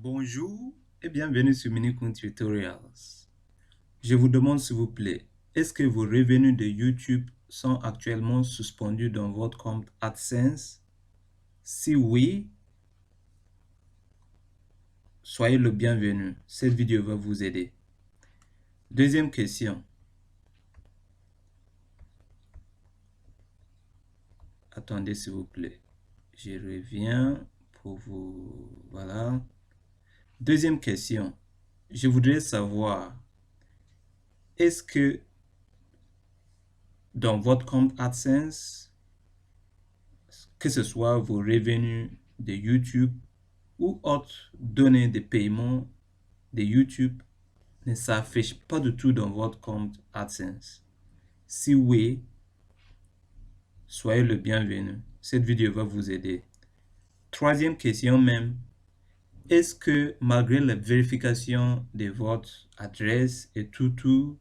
Bonjour et bienvenue sur Minicoin Tutorials. Je vous demande s'il vous plaît, est-ce que vos revenus de YouTube sont actuellement suspendus dans votre compte AdSense? Si oui, soyez le bienvenu. Cette vidéo va vous aider. Deuxième question. Attendez s'il vous plaît. Je reviens pour vous... Voilà. Deuxième question. Je voudrais savoir, est-ce que dans votre compte AdSense, que ce soit vos revenus de YouTube ou autres données de paiement de YouTube, ne s'affichent pas du tout dans votre compte AdSense? Si oui, soyez le bienvenu. Cette vidéo va vous aider. Troisième question même, est-ce que malgré la vérification de votre adresse et tout,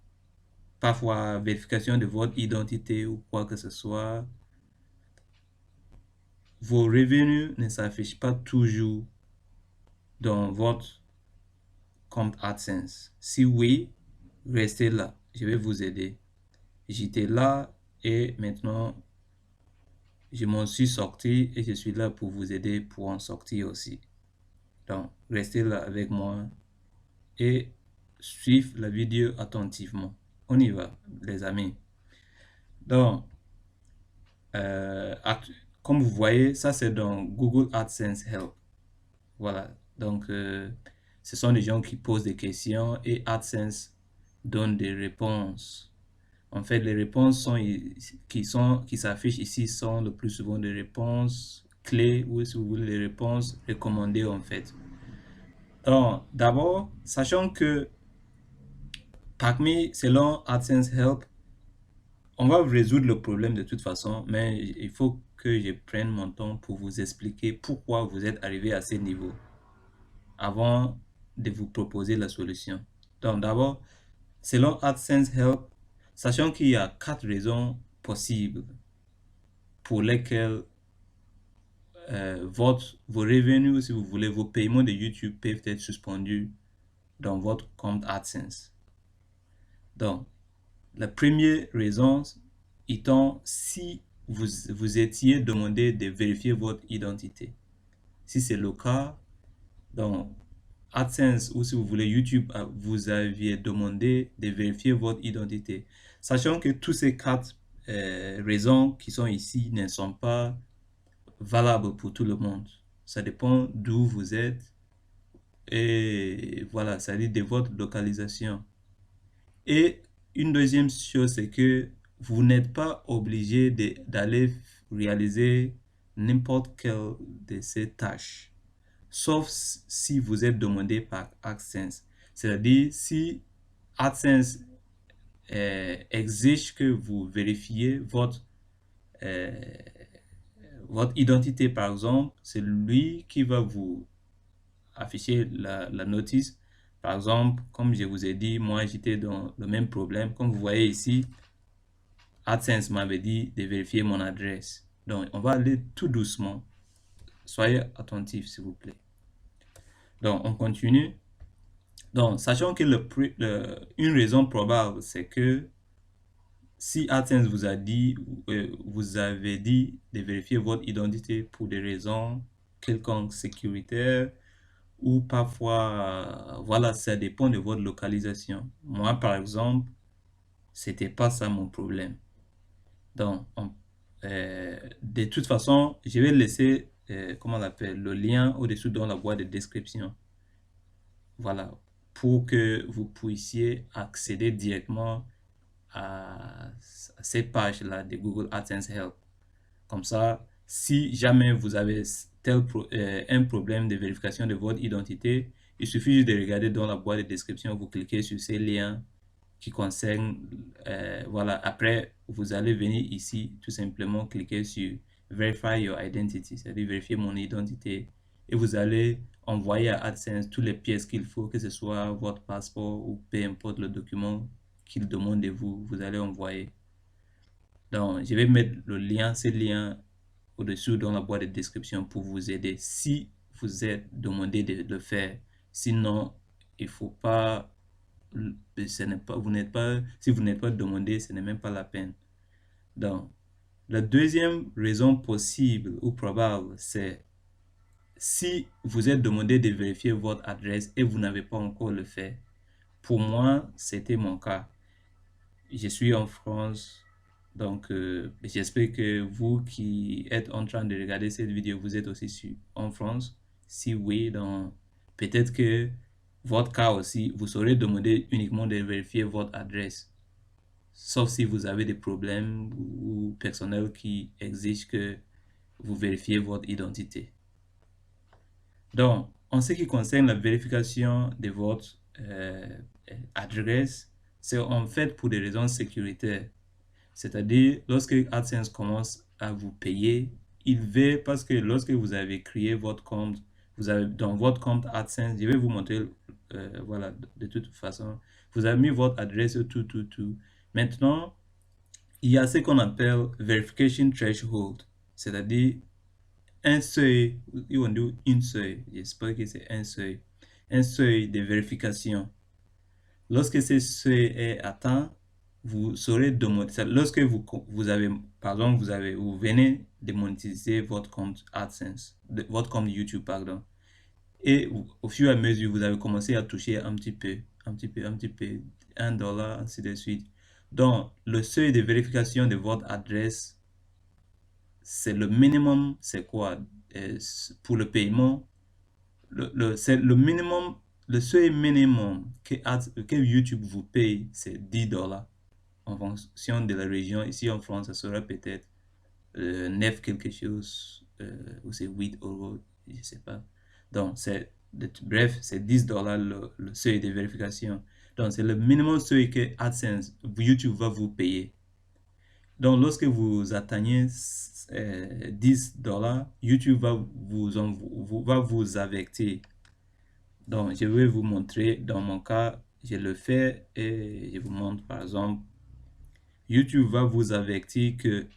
parfois vérification de votre identité ou quoi que ce soit, vos revenus ne s'affichent pas toujours dans votre compte AdSense? Si oui, restez là, je vais vous aider. J'étais là et maintenant je m'en suis sorti et je suis là pour vous aider pour en sortir aussi. Donc, restez là avec moi et suivez la vidéo attentivement. On y va, les amis. Donc, comme vous voyez, ça c'est dans Google AdSense Help. Voilà, donc ce sont des gens qui posent des questions et AdSense donne des réponses. En fait, les réponses qui s'affichent ici sont le plus souvent des réponses clés ou, si vous voulez, les réponses recommandées en fait. Donc, d'abord, sachant que selon AdSense Help, on va résoudre le problème de toute façon, mais il faut que je prenne mon temps pour vous expliquer pourquoi vous êtes arrivé à ce niveau avant de vous proposer la solution. Donc, d'abord, selon AdSense Help, sachant qu'il y a 4 raisons possibles pour lesquelles vos revenus, si vous voulez, vos paiements de YouTube peuvent être suspendus dans votre compte AdSense. Donc, la première raison étant si vous étiez demandé de vérifier votre identité. Si c'est le cas, donc AdSense ou si vous voulez YouTube vous aviez demandé de vérifier votre identité. Sachant que tous ces 4 raisons qui sont ici ne sont pas valables pour tout le monde. Ça dépend d'où vous êtes et voilà, ça dit de votre localisation. Et une deuxième chose, c'est que vous n'êtes pas obligé d'aller réaliser n'importe quelle de ces tâches, sauf si vous êtes demandé par AdSense. C'est-à-dire si AdSense exige que vous vérifiez votre identité, par exemple, c'est lui qui va vous afficher la notice. Par exemple, comme je vous ai dit, moi j'étais dans le même problème. Comme vous voyez ici, AdSense m'avait dit de vérifier mon adresse. Donc, on va aller tout doucement. Soyez attentifs, s'il vous plaît. Donc, on continue. Donc, sachant que une raison probable, c'est que si AdSense vous a dit, vous avez dit de vérifier votre identité pour des raisons quelconques sécuritaires, ou parfois, voilà, ça dépend de votre localisation. Moi, par exemple, c'était pas ça mon problème. Donc, de toute façon, je vais laisser, comment on appelle, le lien au-dessus dans la boîte de description. Voilà, pour que vous puissiez accéder directement à cette page-là de Google AdSense Help. Comme ça, si jamais vous avez un problème de vérification de votre identité, il suffit juste de regarder dans la boîte de description, vous cliquez sur ces liens qui concernent, voilà, après, vous allez venir ici, tout simplement cliquer sur Verify your identity, c'est-à-dire vérifier mon identité, et vous allez envoyer à AdSense toutes les pièces qu'il faut, que ce soit votre passeport ou peu importe le document qu'il demande de vous, vous allez envoyer. Donc, je vais mettre le lien, ces liens au-dessous dans la boîte de description pour vous aider si vous êtes demandé de le faire. Sinon, il faut pas, si vous n'êtes pas demandé, ce n'est même pas la peine. Donc, la deuxième raison possible ou probable, c'est si vous êtes demandé de vérifier votre adresse et vous n'avez pas encore le fait. Pour moi, c'était mon cas. Je suis en France, donc j'espère que vous qui êtes en train de regarder cette vidéo, vous êtes aussi en France. Si oui, donc peut-être que votre cas aussi, vous serez demandé uniquement de vérifier votre adresse. Sauf si vous avez des problèmes ou personnels qui exigent que vous vérifiez votre identité. Donc, en ce qui concerne la vérification de votre adresse, c'est en fait pour des raisons sécuritaires. C'est-à-dire, lorsque AdSense commence à vous payer, il veut, parce que lorsque vous avez créé votre compte, vous avez dans votre compte AdSense, je vais vous montrer, voilà, de toute façon, vous avez mis votre adresse, tout. Maintenant, il y a ce qu'on appelle Verification Threshold, c'est-à-dire un seuil, ils vont dire une seuil, j'espère que c'est un seuil de vérification. Lorsque ce seuil est atteint, vous serez démonétisé. Lorsque vous avez, par exemple, vous venez de monétiser votre compte AdSense, votre compte YouTube, pardon. Et au fur et à mesure, vous avez commencé à toucher un petit peu, $1, ainsi de suite. Donc, le seuil de vérification de votre adresse, c'est le minimum, c'est quoi? Pour le paiement, c'est le minimum, le seuil minimum que YouTube vous paye, c'est $10. En fonction de la région, ici en France, ça sera peut-être 9 quelque chose, ou c'est 8 €, je sais pas. Donc, bref, c'est $10 le seuil de vérification. Donc, c'est le minimum seuil que AdSense, YouTube va vous payer. Donc, lorsque vous atteignez $10, YouTube va vous avertir. Donc, je vais vous montrer, dans mon cas, je le fais et je vous montre par exemple, YouTube va vous avertir que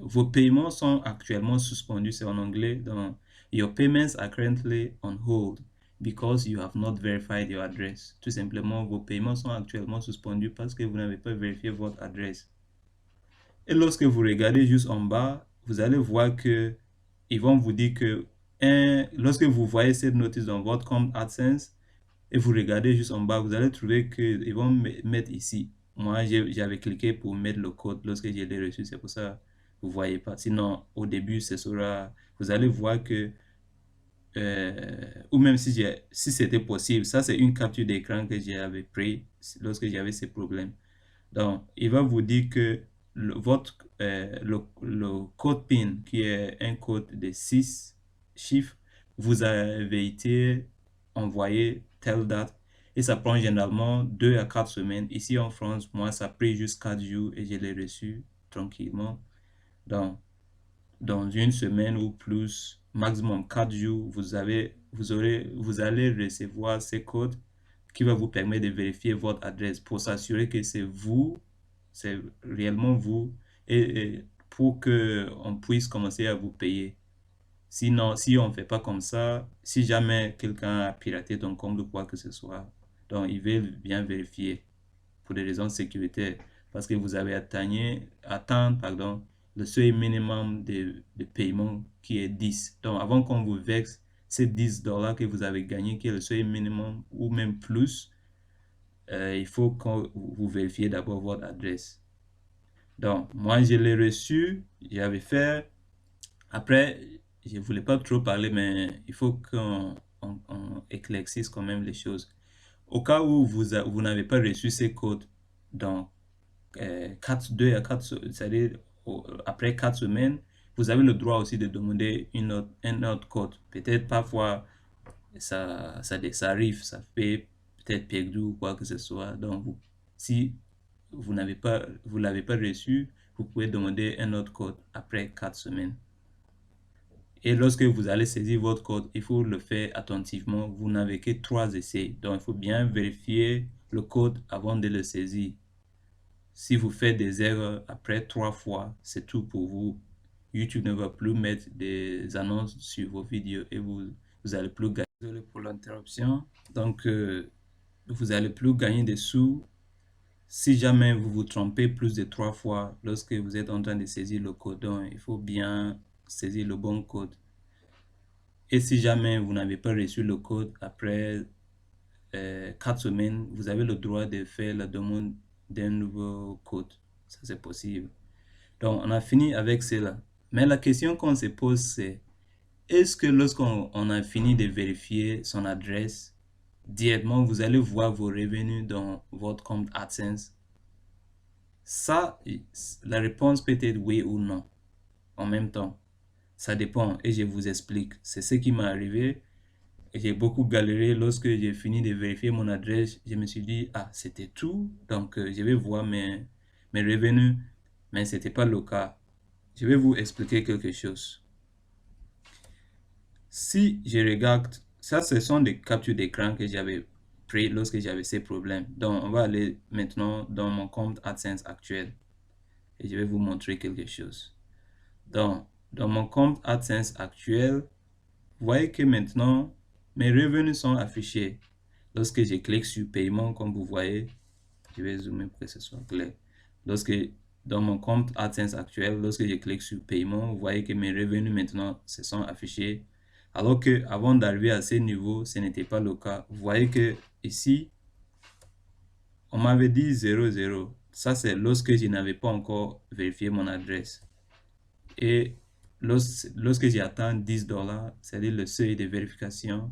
vos paiements sont actuellement suspendus, c'est en anglais, donc your payments are currently on hold because you have not verified your address. Tout simplement, vos paiements sont actuellement suspendus parce que vous n'avez pas vérifié votre adresse. Et lorsque vous regardez juste en bas, vous allez voir que ils vont vous dire que lorsque vous voyez cette notice dans votre compte AdSense et vous regardez juste en bas, vous allez trouver qu'ils vont mettre ici. Moi, j'avais cliqué pour mettre le code lorsque je l'ai reçu, c'est pour ça que vous ne voyez pas. Sinon, au début, vous allez voir que, ou même si c'était possible, ça c'est une capture d'écran que j'avais pris lorsque j'avais ces problèmes. Donc, il va vous dire que le code PIN, qui est un code de 6 chiffres, vous avez été envoyé telle date et ça prend généralement 2 à 4 semaines. Ici en France, moi, ça a pris juste 4 jours et je l'ai reçu tranquillement. Donc, dans une semaine ou plus, maximum 4 jours, vous allez recevoir ces codes qui va vous permettre de vérifier votre adresse pour s'assurer que c'est vous, c'est réellement vous, et pour que on puisse commencer à vous payer. Sinon, si on ne fait pas comme ça, si jamais quelqu'un a piraté ton compte ou quoi que ce soit, donc il veut bien vérifier pour des raisons sécuritaires parce que vous avez atteint, pardon, le seuil minimum de paiement qui est 10. Donc, avant qu'on vous verse ces $10 que vous avez gagné, qui est le seuil minimum ou même plus, il faut que vous vérifiez d'abord votre adresse. Donc, moi, je l'ai reçu, j'avais fait. Après, je ne voulais pas trop parler, mais il faut qu'on éclaircisse quand même les choses. Au cas où vous n'avez pas reçu ces codes dans 2 à 4, c'est-à-dire après 4 semaines, vous avez le droit aussi de demander un autre code. Peut-être parfois, ça arrive, ça fait peut-être perdu ou quoi que ce soit. Donc, si vous l'avez pas reçu, vous pouvez demander un autre code après 4 semaines. Et lorsque vous allez saisir votre code, il faut le faire attentivement. Vous n'avez que 3 essais. Donc, il faut bien vérifier le code avant de le saisir. Si vous faites des erreurs après 3 fois, c'est tout pour vous. YouTube ne va plus mettre des annonces sur vos vidéos et vous vous allez plus gagner. Désolé pour l'interruption. Donc, vous allez plus gagner des sous si jamais vous vous trompez plus de 3 fois lorsque vous êtes en train de saisir le code. Donc, il faut bien saisir le bon code. Et si jamais vous n'avez pas reçu le code après 4 semaines, vous avez le droit de faire la demande d'un nouveau code. Ça, c'est possible. Donc, on a fini avec cela. Mais la question qu'on se pose, c'est est-ce que lorsqu'on a fini de vérifier son adresse, directement, vous allez voir vos revenus dans votre compte AdSense? Ça, la réponse peut être oui ou non en même temps. Ça dépend et je vous explique. C'est ce qui m'est arrivé. J'ai beaucoup galéré lorsque j'ai fini de vérifier mon adresse. Je me suis dit, ah, c'était tout. Donc, je vais voir mes revenus. Mais ce n'était pas le cas. Je vais vous expliquer quelque chose. Si je regarde, ça, ce sont des captures d'écran que j'avais pris lorsque j'avais ces problèmes. Donc, on va aller maintenant dans mon compte AdSense actuel. Et je vais vous montrer quelque chose. Donc, dans mon compte AdSense actuel, vous voyez que maintenant, mes revenus sont affichés. Lorsque je clique sur paiement, comme vous voyez, je vais zoomer pour que ce soit clair. Dans mon compte AdSense actuel, lorsque je clique sur paiement, vous voyez que mes revenus maintenant se sont affichés. Alors que avant d'arriver à ce niveau, ce n'était pas le cas. Vous voyez que ici, on m'avait dit 00. Ça, c'est lorsque je n'avais pas encore vérifié mon adresse. Et lorsque j'ai atteint 10 $, c'est-à-dire le seuil de vérification,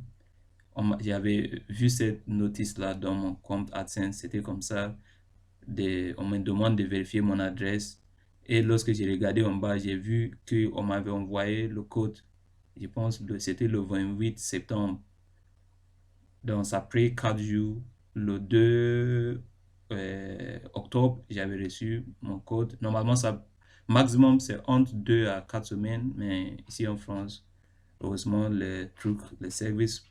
j'avais vu cette notice-là dans mon compte AdSense. C'était comme ça. On me demande de vérifier mon adresse. Et lorsque j'ai regardé en bas, j'ai vu qu'on m'avait envoyé le code. Je pense que c'était le 28 septembre. Donc, ça a pris 4 jours. Le 2 octobre, j'avais reçu mon code. Normalement, maximum, c'est entre 2 à 4 semaines. Mais ici en France, heureusement, les services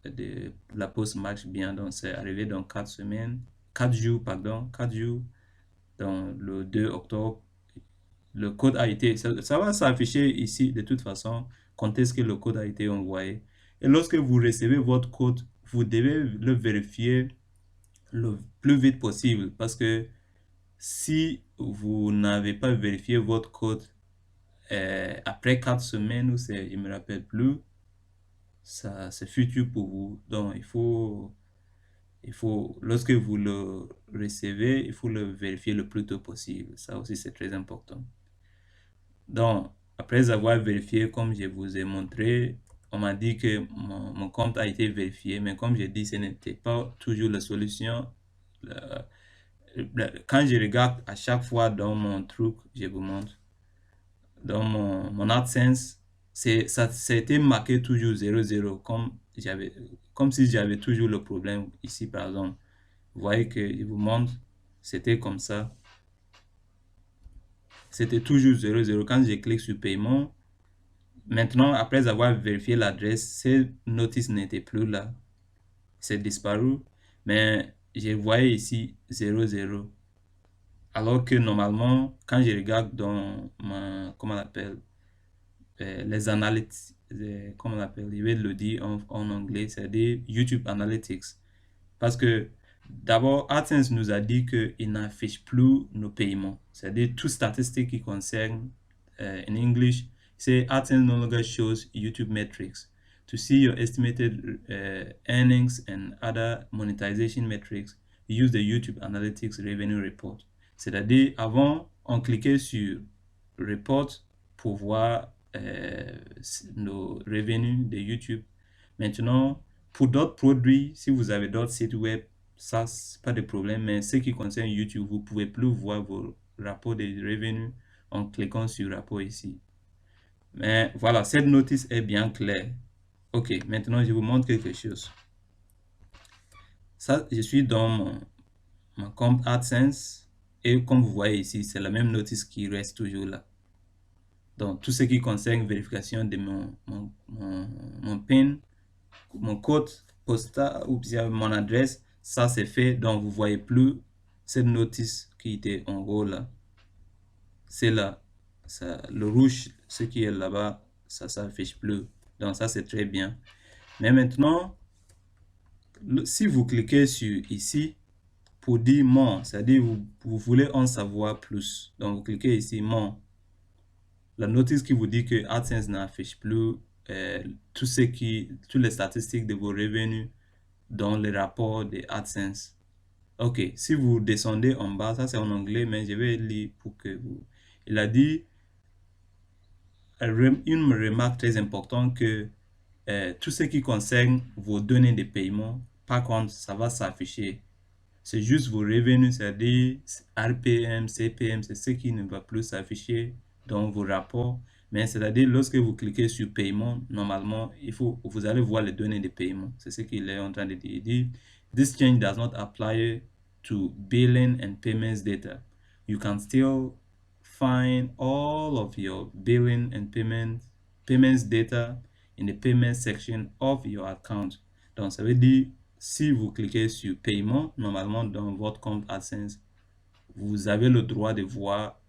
de la poste marche bien. Donc, c'est arrivé dans 4 semaines. 4 jours, pardon. 4 jours. Dans le 2 octobre, le code a été, ça va s'afficher ici de toute façon, quand est-ce que le code a été envoyé. Et lorsque vous recevez votre code, vous devez le vérifier le plus vite possible parce que si vous n'avez pas vérifié votre code après 4 semaines ou je me rappelle plus, ça c'est futur pour vous. Donc lorsque vous le recevez, il faut le vérifier le plus tôt possible. Ça aussi, c'est très important. Donc, après avoir vérifié, comme je vous ai montré, on m'a dit que mon compte a été vérifié, mais comme j'ai dit, ce n'était pas toujours la solution. Quand je regarde à chaque fois dans mon truc, je vous montre, dans mon AdSense, ça a été marqué toujours 00, comme si j'avais toujours le problème ici, par exemple. Vous voyez que je vous montre, c'était comme ça. C'était toujours 00. Quand je clique sur paiement, maintenant, après avoir vérifié l'adresse, cette notice n'était plus là. C'est disparu. Mais je voyais ici 00. Alors que normalement, quand je regarde dans comment on appelle, les analytics, comment on appelle, je vais le dire en anglais, c'est-à-dire YouTube Analytics. Parce que d'abord, AdSense nous a dit qu'il n'affiche plus nos paiements. C'est-à-dire toute statistique qui concerne, in English, say AdSense no longer shows YouTube metrics. To see your estimated earnings and other monetization metrics, use the YouTube Analytics Revenue Report. C'est-à-dire, avant, on cliquait sur Report pour voir nos revenus de YouTube. Maintenant, pour d'autres produits, si vous avez d'autres sites web, ça, c'est pas de problème. Mais ce qui concerne YouTube, vous pouvez plus voir vos rapports de revenus en cliquant sur rapport ici. Mais voilà, cette notice est bien claire. Ok, maintenant je vous montre quelque chose. Ça, je suis dans mon compte AdSense et comme vous voyez ici, c'est la même notice qui reste toujours là. Donc, tout ce qui concerne vérification de mon PIN, mon code postal ou bien mon adresse, ça c'est fait. Donc, vous voyez plus cette notice qui était en haut là. C'est là. Ça, le rouge, ce qui est là-bas, ça s'affiche plus. Donc, ça c'est très bien. Mais maintenant, si vous cliquez sur ici, pour dire more, c'est-à-dire vous voulez en savoir plus. Donc, vous cliquez ici, more. La notice qui vous dit que AdSense n'affiche plus toutes les statistiques de vos revenus dans le rapport de AdSense. Ok, si vous descendez en bas, ça c'est en anglais, mais je vais lire pour que vous... Il a dit une remarque très importante que tout ce qui concerne vos données de paiement, par contre, ça va s'afficher. C'est juste vos revenus, c'est-à-dire RPM, CPM, c'est ce qui ne va plus s'afficher dans vos rapports. Mais c'est-à-dire, lorsque vous cliquez sur paiement, normalement, vous allez voir les données de paiement. C'est ce qu'il est en train de dire. Il dit, this change does not apply to billing and payments data. You can still find all of your billing and payments data in the payment section of your account. Donc, ça veut dire, si vous cliquez sur paiement, normalement dans votre compte AdSense, vous avez le droit de voir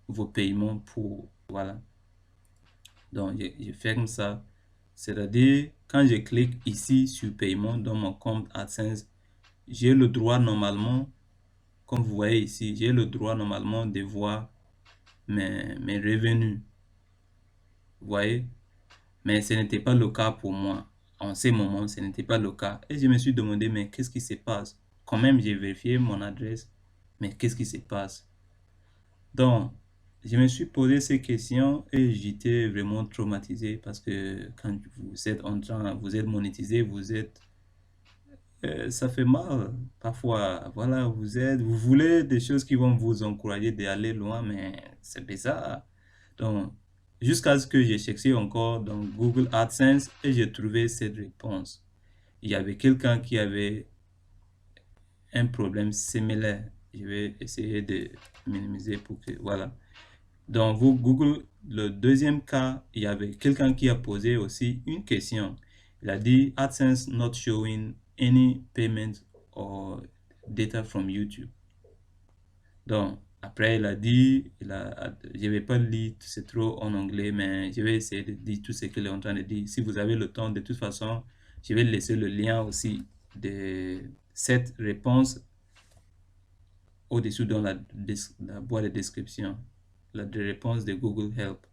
vos paiements pour, voilà. Donc, je ferme ça. C'est-à-dire, quand je clique ici sur paiement dans mon compte AdSense, j'ai le droit normalement, comme vous voyez ici, j'ai le droit normalement de voir mes revenus. Vous voyez? Mais ce n'était pas le cas pour moi. En ces moments, ce n'était pas le cas. Et je me suis demandé, mais qu'est-ce qui se passe? Quand même, j'ai vérifié mon adresse, mais qu'est-ce qui se passe? Donc, je me suis posé ces questions et j'étais vraiment traumatisé parce que quand vous êtes vous êtes monétisé, ça fait mal. Parfois, voilà, vous voulez des choses qui vont vous encourager d'aller loin, mais c'est bizarre. Donc, jusqu'à ce que j'ai cherché encore dans Google AdSense et j'ai trouvé cette réponse. Il y avait quelqu'un qui avait un problème similaire. Je vais essayer de minimiser pour que, voilà. Dans Google, le deuxième cas, il y avait quelqu'un qui a posé aussi une question. Il a dit AdSense not showing any payment or data from YouTube. Donc, après, il a dit, je vais pas lire, c'est trop en anglais, mais je vais essayer de dire tout ce qu'il est en train de dire. Si vous avez le temps, de toute façon, je vais laisser le lien aussi de cette réponse au-dessus dans la boîte de description. La réponse de Google Help.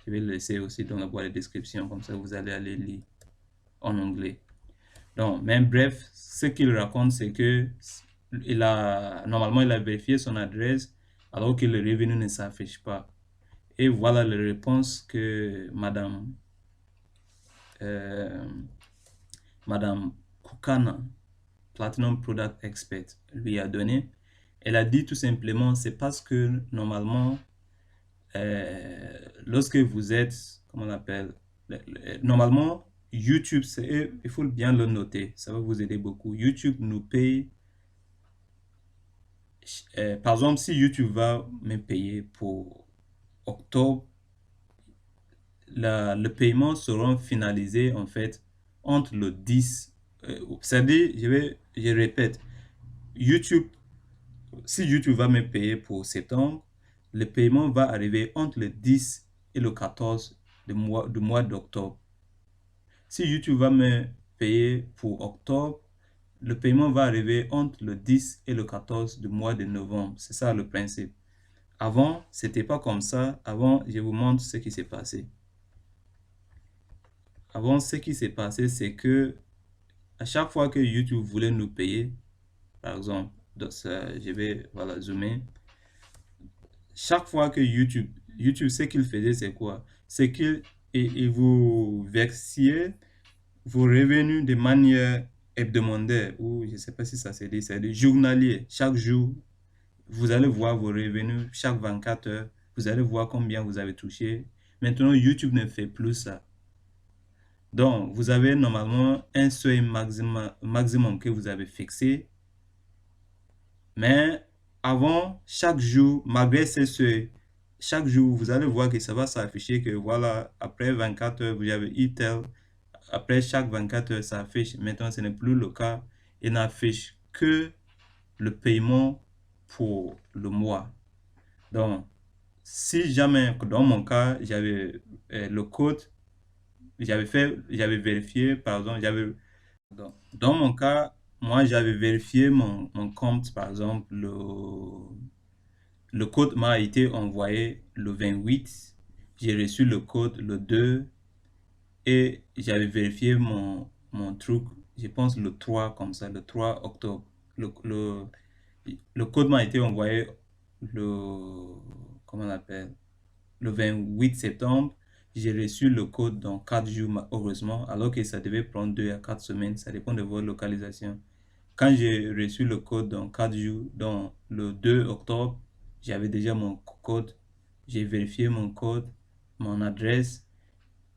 Je vais le laisser aussi dans la boîte de description, comme ça vous allez aller lire en anglais. Donc, mais bref, ce qu'il raconte, c'est que normalement, il a vérifié son adresse alors que le revenu ne s'affiche pas. Et voilà la réponse que Madame Kukana, Platinum Product Expert, lui a donné. Elle a dit tout simplement, c'est parce que normalement, lorsque vous êtes, comment on appelle, normalement, YouTube, il faut bien le noter, ça va vous aider beaucoup. YouTube nous paye, par exemple, si YouTube va me payer pour octobre, le paiement sera finalisé en fait entre le 10, c'est-à-dire, je répète, YouTube, si YouTube va me payer pour septembre, le paiement va arriver entre le 10 et le 14 du mois d'octobre. Si YouTube va me payer pour octobre, le paiement va arriver entre le 10 et le 14 du mois de novembre. C'est ça le principe. Avant, c'était pas comme ça. Avant, je vous montre ce qui s'est passé. Avant, ce qui s'est passé, c'est que à chaque fois que YouTube voulait nous payer, par exemple, je vais voilà, zoomer. Chaque fois que YouTube, ce qu'il faisait, c'est quoi? C'est qu'il vous versiez vos revenus de manière hebdomadaire, ou je ne sais pas si ça se dit, c'est journalier. Chaque jour, vous allez voir vos revenus, chaque 24 heures, vous allez voir combien vous avez touché. Maintenant, YouTube ne fait plus ça. Donc, vous avez normalement un seuil maximum que vous avez fixé. Mais avant, chaque jour, malgré ce seuil, chaque jour, vous allez voir que ça va s'afficher que voilà, après 24 heures, vous avez eu tel. Après chaque 24 heures, ça affiche. Maintenant, ce n'est plus le cas. Il n'affiche que le paiement pour le mois. Donc, si jamais, dans mon cas, j'avais le code j'avais vérifié, par exemple, dans mon cas, moi, j'avais vérifié mon compte, par exemple, le code m'a été envoyé le 28. J'ai reçu le code le 2 et j'avais vérifié mon truc, je pense le 3 comme ça, le 3 octobre. Le, le, le code m'a été envoyé le, comment on appelle, le 28 septembre. J'ai reçu le code dans 4 jours, heureusement, alors que ça devait prendre 2 à 4 semaines. Ça dépend de votre localisation. Quand j'ai reçu le code dans 4 jours, dans le 2 octobre, j'avais déjà mon code. J'ai vérifié mon code, mon adresse.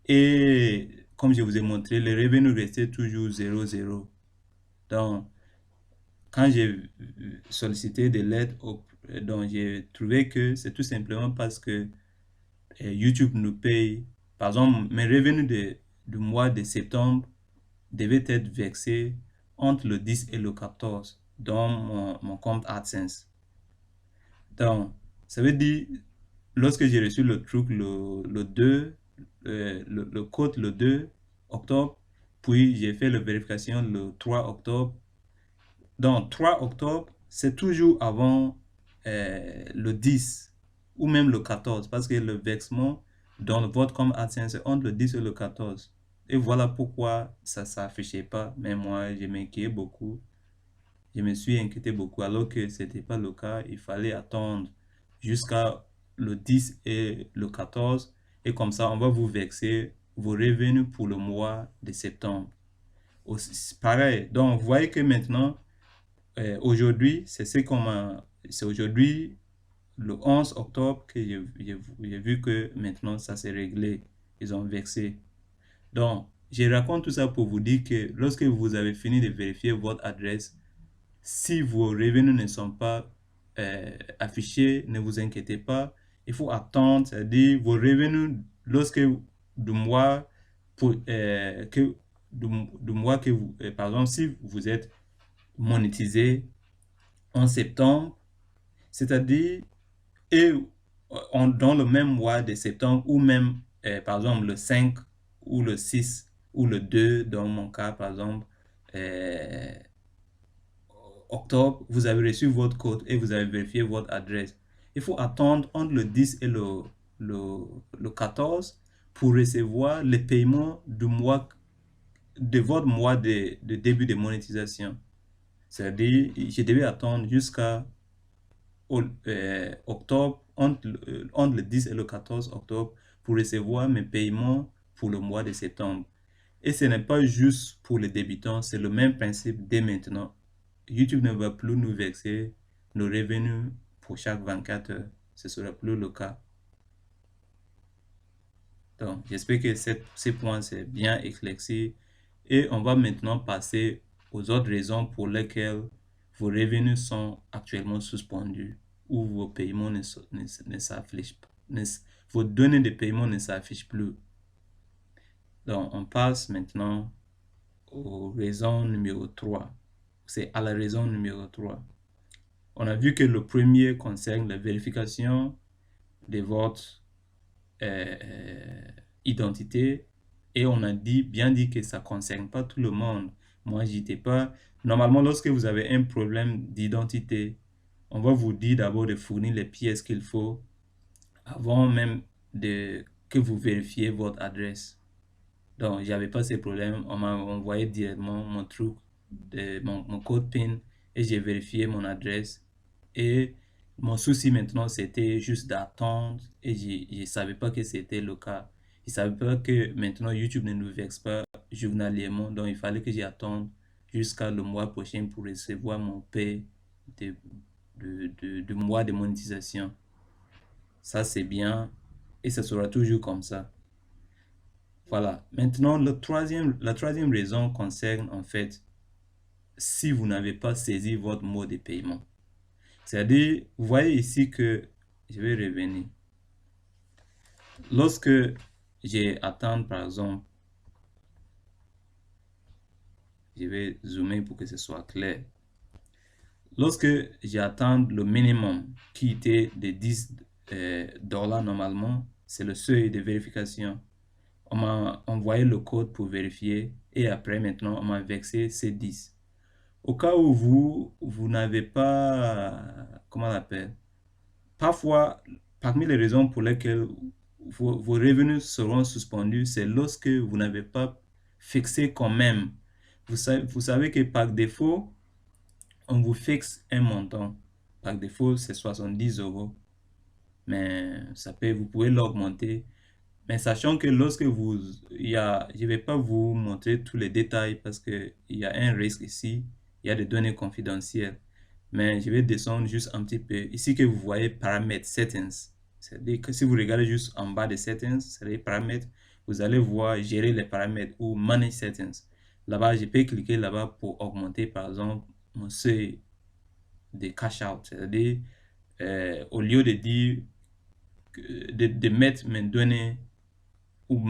Et comme je vous ai montré, le revenu restait toujours 0,0. Donc, quand j'ai sollicité de l'aide, donc j'ai trouvé que c'est tout simplement parce que YouTube nous paye. Par exemple, mes revenus du mois de septembre devaient être versés entre le 10 et le 14 dans mon compte AdSense. Donc, ça veut dire, lorsque j'ai reçu le truc le 2, le code le 2 octobre, puis j'ai fait la vérification le 3 octobre. Donc, 3 octobre, c'est toujours avant le 10 ou même le 14, parce que le versement dans votre compte AdSense c'est entre le 10 et le 14. Et voilà pourquoi ça ne s'affichait pas. Mais moi, je m'inquiétais beaucoup. Je me suis inquiété beaucoup alors que ce n'était pas le cas. Il fallait attendre jusqu'à le 10 et le 14. Et comme ça, on va vous verser vos revenus pour le mois de septembre. Aussi, pareil. Donc, vous voyez que maintenant, aujourd'hui, c'est aujourd'hui, le 11 octobre, que j'ai vu que maintenant, ça s'est réglé. Ils ont versé. Donc, je raconte tout ça pour vous dire que lorsque vous avez fini de vérifier votre adresse, si vos revenus ne sont pas affichés, ne vous inquiétez pas. Il faut attendre, c'est-à-dire vos revenus, lorsque du mois, du mois que vous, par exemple, si vous êtes monétisé en septembre, c'est-à-dire, et dans le même mois de septembre, ou même, par exemple, le 5 ou le 6 ou le 2 dans mon cas, par exemple, euh, octobre, vous avez reçu votre code et vous avez vérifié votre adresse. Il faut attendre entre le 10 et le 14 pour recevoir le paiement de votre mois de début de monétisation. C'est-à-dire, je devais attendre jusqu'à octobre, entre le 10 et le 14 octobre, pour recevoir mes paiements pour le mois de septembre. Et ce n'est pas juste pour les débutants, c'est le même principe dès maintenant. YouTube ne va plus nous verser nos revenus pour chaque 24 heures. Ce ne sera plus le cas. Donc, j'espère que ces points c'est bien éclairci. Et on va maintenant passer aux autres raisons pour lesquelles vos revenus sont actuellement suspendus ou vos paiements ne s'affichent pas. Vos données de paiement ne s'affichent plus. Donc, on passe maintenant aux raisons numéro 3. C'est à la raison numéro 3. On a vu que le premier concerne la vérification de votre identité et on a bien dit que ça ne concerne pas tout le monde. Moi, j'y étais pas. Normalement, lorsque vous avez un problème d'identité, on va vous dire d'abord de fournir les pièces qu'il faut avant même que vous vérifiez votre adresse. Donc, j'avais pas ces problèmes. On m'a envoyé directement mon truc, mon code PIN et j'ai vérifié mon adresse. Et mon souci maintenant, c'était juste d'attendre et je ne savais pas que c'était le cas. Je ne savais pas que maintenant YouTube ne nous verse pas journalièrement. Donc, il fallait que j'attende jusqu'à le mois prochain pour recevoir mon paie de mois de monétisation. Ça, c'est bien et ça sera toujours comme ça. Voilà. Maintenant, la troisième raison concerne en fait si vous n'avez pas saisi votre mode de paiement. C'est-à-dire, vous voyez ici que je vais revenir. Lorsque j'ai atteint, par exemple, je vais zoomer pour que ce soit clair. Lorsque j'ai atteint le minimum qui était de $10 normalement, c'est le seuil de vérification. On m'a envoyé le code pour vérifier et après, maintenant, on m'a vexé C10. Au cas où vous n'avez pas, comment on appelle, parfois, parmi les raisons pour lesquelles vos revenus seront suspendus, c'est lorsque vous n'avez pas fixé quand même. Vous savez que par défaut, on vous fixe un montant. Par défaut, c'est 70 euros. Mais vous pouvez l'augmenter. Mais sachant que lorsque je ne vais pas vous montrer tous les détails parce qu'il y a un risque ici, il y a des données confidentielles. Mais je vais descendre juste un petit peu. Ici que vous voyez paramètres, settings. C'est-à-dire que si vous regardez juste en bas des settings, c'est les paramètres, vous allez voir gérer les paramètres ou manage settings. Là-bas, je peux cliquer là-bas pour augmenter par exemple mon seuil de cash out. C'est-à-dire, au lieu de dire de mettre mes données ou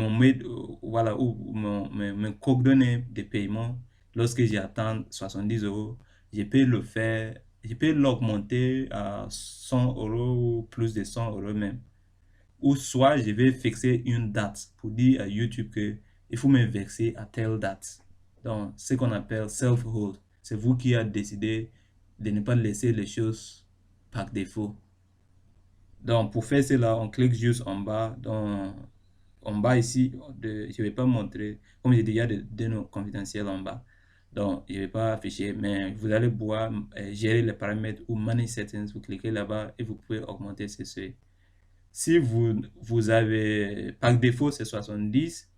voilà, ou mes coordonnées de paiement lorsque j'atteins 70 euros, je peux le faire, je peux l'augmenter à 100 euros ou plus de 100 euros même. Ou soit je vais fixer une date pour dire à YouTube que il faut me verser à telle date. Donc, ce qu'on appelle self-hold. C'est vous qui avez décidé de ne pas laisser les choses par défaut. Donc, pour faire cela, on clique juste en bas. En bas ici, je ne vais pas montrer. Comme j'ai dit, il y a des données confidentielles en bas. Donc, je ne vais pas afficher, mais vous allez pouvoir gérer les paramètres ou manage settings. Vous cliquez là-bas et vous pouvez augmenter ces seuils. Si vous avez, par défaut, c'est 70,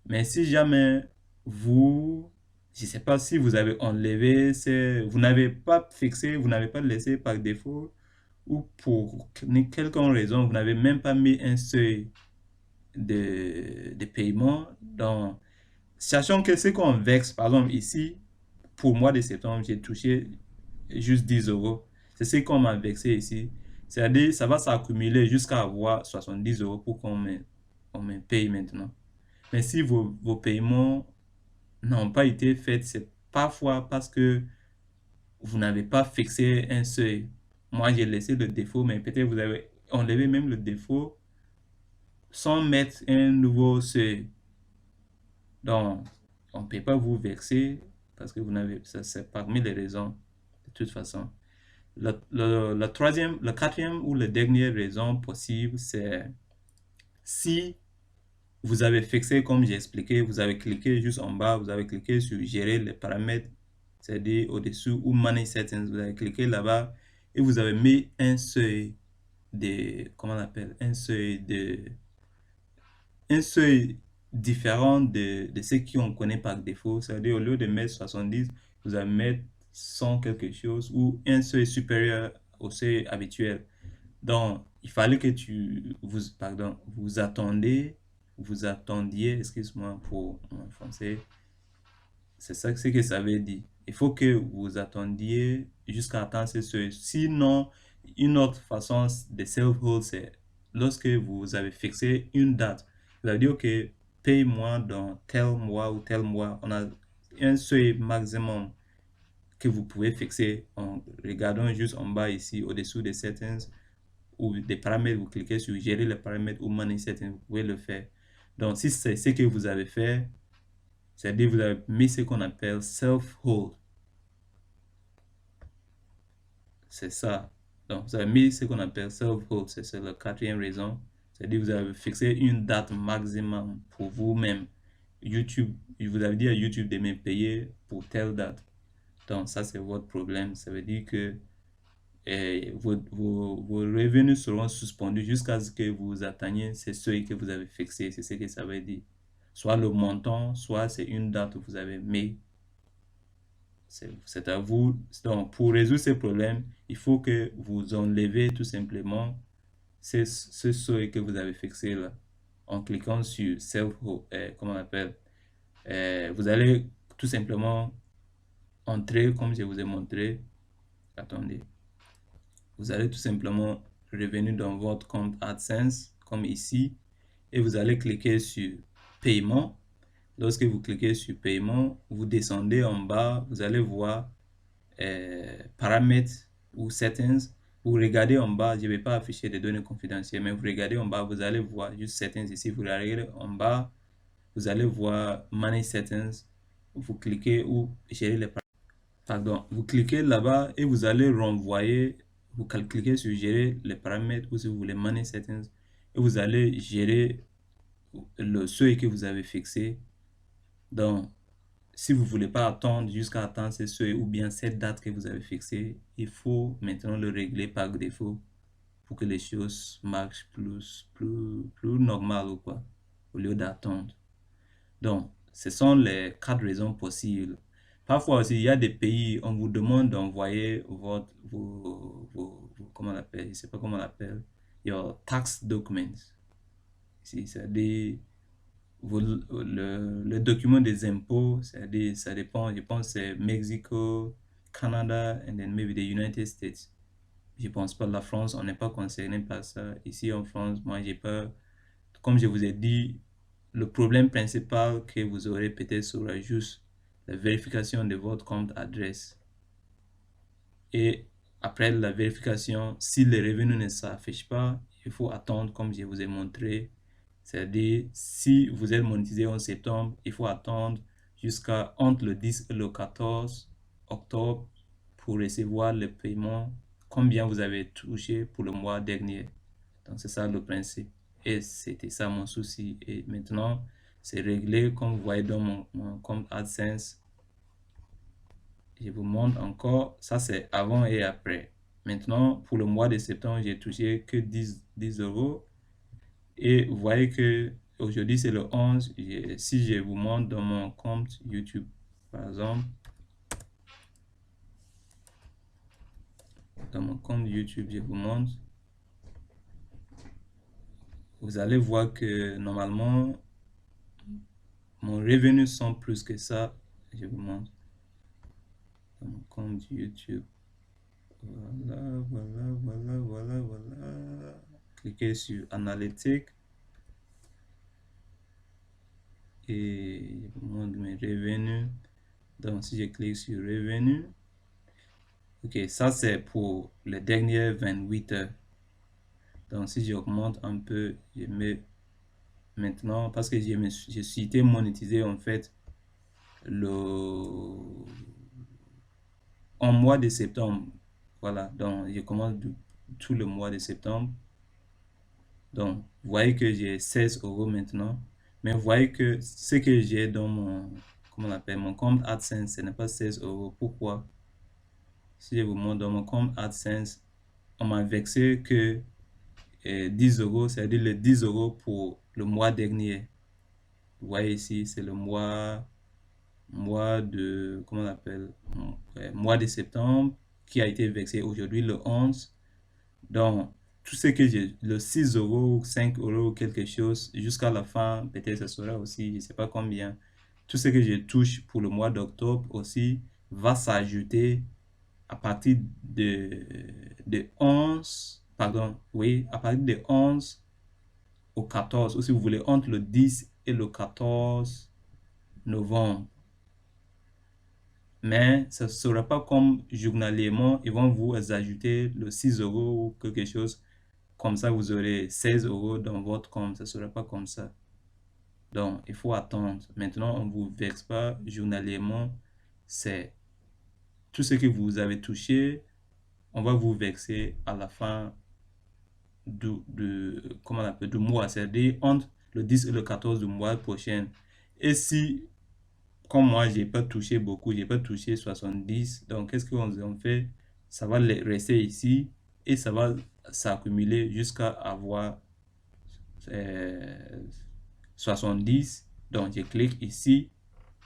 mais si jamais je ne sais pas si vous avez enlevé, vous n'avez pas fixé, vous n'avez pas laissé par défaut, ou pour quelque raison, vous n'avez même pas mis un seuil de paiement. Donc, sachant que ce qu'on vexe, par exemple ici, pour mois de septembre, j'ai touché juste 10 euros. C'est ce qu'on m'a vexé ici. C'est-à-dire, ça va s'accumuler jusqu'à avoir 70 euros pour qu'on me paye maintenant. Mais si vos paiements n'ont pas été faits, c'est parfois parce que vous n'avez pas fixé un seuil. Moi, j'ai laissé le défaut, mais peut-être vous avez enlevé même le défaut sans mettre un nouveau seuil. Donc, on ne peut pas vous vexer parce que vous n'avez, ça c'est parmi les raisons de toute façon. La quatrième ou la dernière raison possible, c'est si vous avez fixé, comme j'ai expliqué, vous avez cliqué juste en bas, vous avez cliqué sur gérer les paramètres, c'est-à-dire au-dessous ou manage settings, vous avez cliqué là-bas et vous avez mis un seuil comment on appelle, un seuil différent de ce qu'on connaît par défaut. C'est-à-dire, au lieu de mettre 70, vous allez mettre 100 quelque chose ou un seuil supérieur au seuil habituel. Donc, il fallait que vous attendiez, excuse-moi pour mon français, c'est ça ce que ça veut dire. Il faut que vous attendiez jusqu'à atteindre ce seuil. Sinon, une autre façon de self-hold, c'est lorsque vous avez fixé une date. Vous avez dit, OK, paye-moi dans tel mois ou tel mois. On a un seuil maximum que vous pouvez fixer en regardant juste en bas ici, au-dessous des settings ou des paramètres. Vous cliquez sur gérer les paramètres ou manage settings, vous pouvez le faire. Donc, si c'est ce que vous avez fait, c'est-à-dire vous avez mis ce qu'on appelle self-hold. C'est ça. Donc, vous avez mis ce qu'on appelle self-hold. C'est la quatrième raison. C'est-à-dire vous avez fixé une date maximum pour vous-même. YouTube, vous avez dit à YouTube de me payer pour telle date. Donc, ça, c'est votre problème. Ça veut dire que vos revenus seront suspendus jusqu'à ce que vous atteigniez ces seuils que vous avez fixés. C'est ce que ça veut dire. Soit le montant, soit c'est une date que vous avez mis. C'est à vous. Donc, pour résoudre ces problèmes, il faut que vous enlevez tout simplement ce seuil que vous avez fixé là en cliquant sur self, comment on appelle, vous allez tout simplement entrer comme je vous ai montré. Attendez. Vous allez tout simplement revenir dans votre compte AdSense comme ici et vous allez cliquer sur paiement. Lorsque vous cliquez sur paiement, vous descendez en bas, vous allez voir paramètres ou settings. Vous regardez en bas, je ne vais pas afficher des données confidentielles, mais vous regardez en bas, vous allez voir juste settings ici. Vous regardez en bas, vous allez voir Manage Settings, vous cliquez ou gérer les paramètres. Pardon, vous cliquez là-bas et vous allez renvoyer, vous cliquez sur gérer les paramètres ou si vous voulez Manage Settings et vous allez gérer le seuil que vous avez fixé. Donc, si vous ne voulez pas attendre jusqu'à atteindre ce seuil ou bien cette date que vous avez fixée, il faut maintenant le régler par défaut pour que les choses marchent plus normal ou quoi, au lieu d'attendre. Donc, ce sont les 4 raisons possibles. Parfois aussi, il y a des pays, on vous demande d'envoyer comment on appelle, je ne sais pas comment on appelle, your tax documents. C'est-à-dire, le document des impôts, c'est-à-dire, ça dépend, je pense c'est Mexico, Canada, and then maybe the United States. Je pense pas la France, on n'est pas concerné par ça. Ici en France, moi j'ai pas, comme je vous ai dit, le problème principal que vous aurez peut-être sera juste la vérification de votre compte adresse. Et après la vérification, si les revenus ne s'affichent pas, il faut attendre comme je vous ai montré. C'est-à-dire, si vous êtes monétisé en septembre, il faut attendre jusqu'à entre le 10 et le 14 octobre pour recevoir le paiement, combien vous avez touché pour le mois dernier. Donc, c'est ça le principe. Et c'était ça mon souci. Et maintenant, c'est réglé comme vous voyez dans mon compte AdSense. Je vous montre encore, ça c'est avant et après. Maintenant, pour le mois de septembre, j'ai touché que 10 euros. Et vous voyez que aujourd'hui c'est le 11. Si je vous montre dans mon compte YouTube, par exemple, dans mon compte YouTube, je vous montre, vous allez voir que normalement, mon revenu sont plus que ça. Je vous montre dans mon compte YouTube. Voilà. Cliquez sur Analytics et je vous montre mes revenus. Donc, si je clique sur Revenus, ok, ça c'est pour les dernières 28 heures. Donc, si j'augmente un peu, je mets maintenant, parce que j'ai cité monétisé en fait en mois de septembre. Voilà, donc je commence tout le mois de septembre. Donc, vous voyez que j'ai 16 euros maintenant. Mais vous voyez que ce que j'ai dans mon, comment on appelle, mon compte AdSense, ce n'est pas 16 euros. Pourquoi? Si je vous montre dans mon compte AdSense, on m'a vexé que 10 euros, c'est-à-dire les 10 euros pour le mois dernier. Vous voyez ici, c'est le mois de, comment on appelle, mois de septembre qui a été vexé aujourd'hui le 11. Donc, tout ce que j'ai, le 6 euros, 5 euros, quelque chose, jusqu'à la fin, peut-être ce sera aussi, je ne sais pas combien. Tout ce que je touche pour le mois d'octobre aussi va s'ajouter à partir de 11, pardon, oui, à partir de 11 au 14, ou si vous voulez, entre le 10 et le 14 novembre. Mais ce ne sera pas comme journalièrement, ils vont vous ajouter le 6 euros ou quelque chose. Comme ça, vous aurez 16 euros dans votre compte. Ce ne sera pas comme ça. Donc, il faut attendre. Maintenant, on ne vous verse pas journalièrement. C'est tout ce que vous avez touché. On va vous verser à la fin comment on appelle, du mois. C'est-à-dire entre le 10 et le 14 du mois prochain. Et si, comme moi, j'ai pas touché beaucoup, j'ai pas touché 70, donc qu'est-ce qu'on fait? Ça va rester ici et ça va s'accumuler jusqu'à avoir 70. Donc, je clique ici,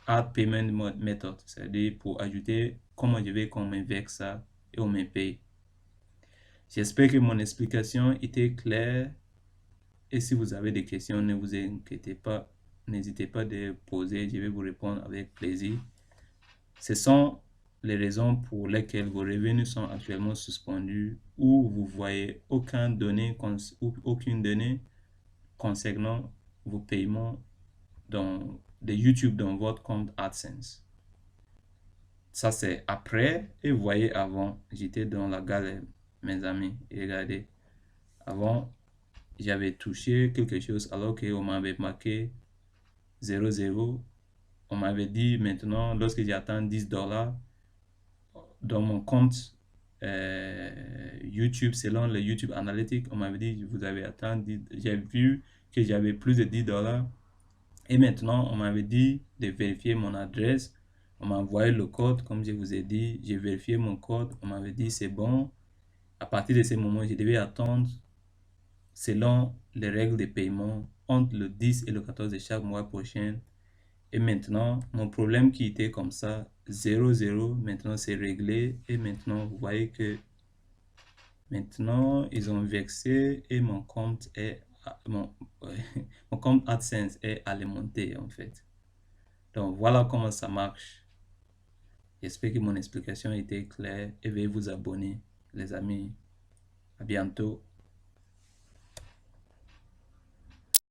Add Payment Method, c'est-à-dire pour ajouter comment je vais qu'on m'inverse ça et on me paye. J'espère que mon explication était claire. Et si vous avez des questions, ne vous inquiétez pas. N'hésitez pas de poser, je vais vous répondre avec plaisir. Ce sont les raisons pour lesquelles vos revenus sont actuellement suspendus ou vous voyez aucune donnée concernant vos paiements de YouTube dans votre compte AdSense. Ça, c'est après et vous voyez avant, j'étais dans la galère, mes amis. Et regardez, avant, j'avais touché quelque chose alors qu'on m'avait marqué 0,0. On m'avait dit maintenant, lorsque j'atteins $10 dans mon compte YouTube, selon le YouTube Analytics, on m'avait dit, vous avez atteint 10, j'ai vu que j'avais plus de $10. Et maintenant, on m'avait dit de vérifier mon adresse. On m'a envoyé le code, comme je vous ai dit. J'ai vérifié mon code. On m'avait dit c'est bon. À partir de ce moment, je devais attendre, selon les règles de paiement, entre le 10 et le 14 de chaque mois prochain. Et maintenant, mon problème qui était comme ça, 0,0, maintenant c'est réglé. Et maintenant, vous voyez que maintenant, ils ont vexé et mon compte est mon, mon compte AdSense est alimenté en fait. Donc voilà comment ça marche. J'espère que mon explication a été claire et veuillez vous abonner, les amis. À bientôt.